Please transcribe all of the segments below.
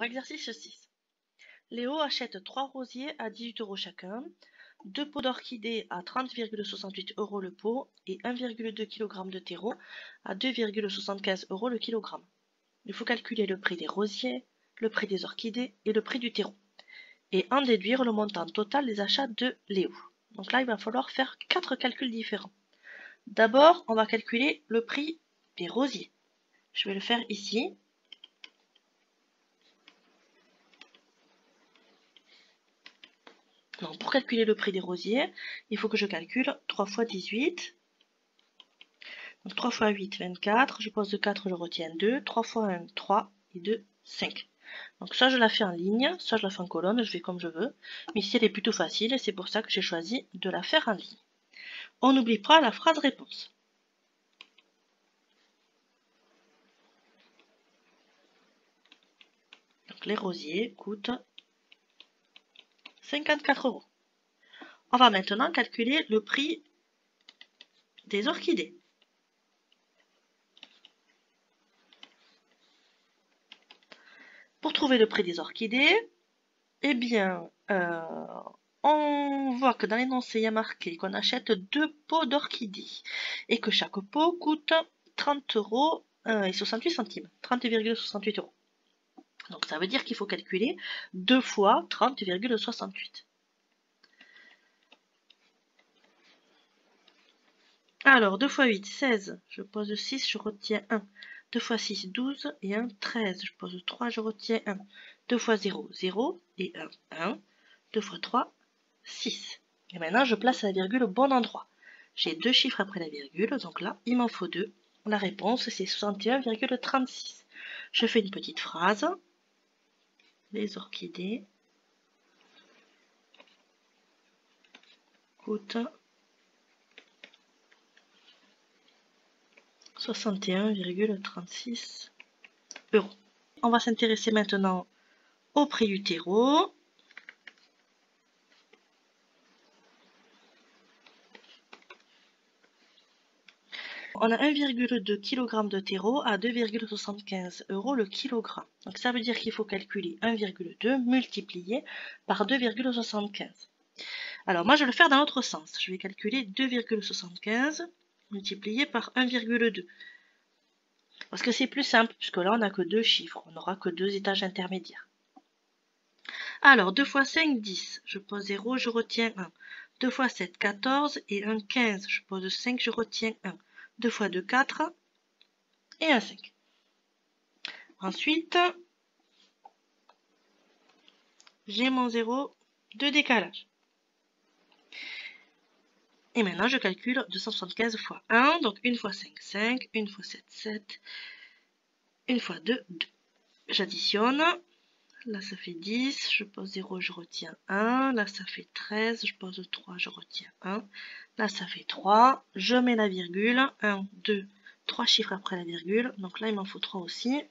Exercice 6. Léo achète 3 rosiers à 18 € chacun, 2 pots d'orchidées à 30,68 € le pot et 1,2 kg de terreau à 2,75 € le kilogramme. Il faut calculer le prix des rosiers, le prix des orchidées et le prix du terreau, et en déduire le montant total des achats de Léo. Donc là, il va falloir faire 4 calculs différents. D'abord, on va calculer le prix des rosiers. Je vais le faire ici. Donc, pour calculer le prix des rosiers, il faut que je calcule 3 fois 18. Donc 3 fois 8, 24. Je pose 4, je retiens 2. 3 fois 1, 3. Et 2, 5. Donc ça, je la fais en ligne. Ça, je la fais en colonne. Je fais comme je veux. Mais ici, elle est plutôt facile. Et c'est pour ça que j'ai choisi de la faire en ligne. On n'oublie pas la phrase réponse. Donc les rosiers coûtent 54 €. On va maintenant calculer le prix des orchidées. Pour trouver le prix des orchidées, eh bien, on voit que dans l'énoncé, il y a marqué qu'on achète 2 pots d'orchidées et que chaque pot coûte 30,68 €. 30,68 €. Donc ça veut dire qu'il faut calculer 2 fois 30,68. Alors, 2 fois 8, 16. Je pose 6, je retiens 1. 2 fois 6, 12 et 1, 13. Je pose 3, je retiens 1. 2 fois 0, 0 et 1, 1. 2 fois 3, 6. Et maintenant, je place la virgule au bon endroit. J'ai 2 chiffres après la virgule, donc là, il m'en faut 2. La réponse, c'est 61,36. Je fais une petite phrase. Les orchidées coûtent 61,36 €. On va s'intéresser maintenant au prix du terreau. On a 1,2 kg de terreau à 2,75 € le kilogramme. Donc ça veut dire qu'il faut calculer 1,2 multiplié par 2,75. Alors moi je vais le faire dans l'autre sens. Je vais calculer 2,75 multiplié par 1,2. Parce que c'est plus simple, puisque là on n'a que 2 chiffres. On n'aura que 2 étages intermédiaires. Alors 2 fois 5, 10. Je pose 0, je retiens 1. 2 fois 7, 14 et 1, 15. Je pose 5, je retiens 1. 2 fois 2, 4 et 1, 5. Ensuite, j'ai mon 0 de décalage. Et maintenant, je calcule 275 fois 1. Donc 1 fois 5, 5. 1 fois 7, 7. 1 fois 2, 2. J'additionne. Là, ça fait 10. Je pose 0, je retiens 1. Là, ça fait 13. Je pose 3, je retiens 1. Là, ça fait 3. Je mets la virgule. 1, 2, 3 chiffres après la virgule. Donc là, il m'en faut 3 aussi.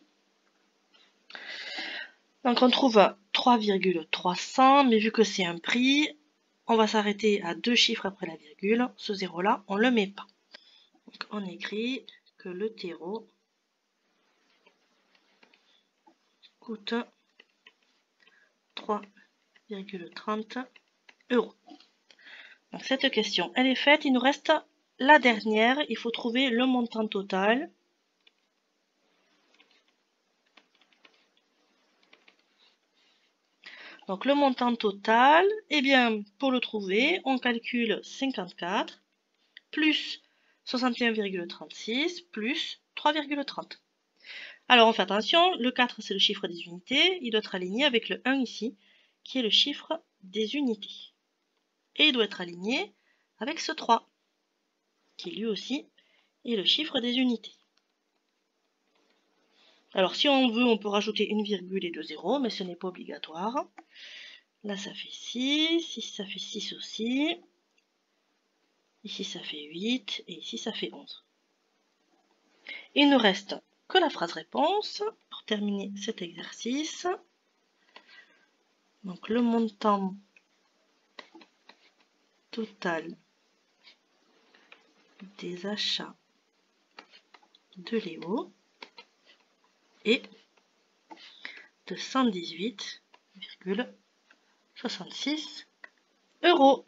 Donc on trouve 3,300. Mais vu que c'est un prix, on va s'arrêter à 2 chiffres après la virgule. Ce 0 là, on ne le met pas. Donc on écrit que le terreau coûte 3,30 €. Donc cette question, elle est faite. Il nous reste la dernière. Il faut trouver le montant total. Donc le montant total, eh bien, pour le trouver, on calcule 54 plus 61,36 plus 3,30. Alors on fait attention, le 4 c'est le chiffre des unités, il doit être aligné avec le 1 ici, qui est le chiffre des unités. Et il doit être aligné avec ce 3, qui lui aussi est le chiffre des unités. Alors si on veut, on peut rajouter une virgule et 2 zéros, mais ce n'est pas obligatoire. Là ça fait 6, ici ça fait 6 aussi. Ici ça fait 8 et ici ça fait 11. Il ne reste que la phrase réponse pour terminer cet exercice. Donc le montant total des achats de Léo est de 118,66 euros.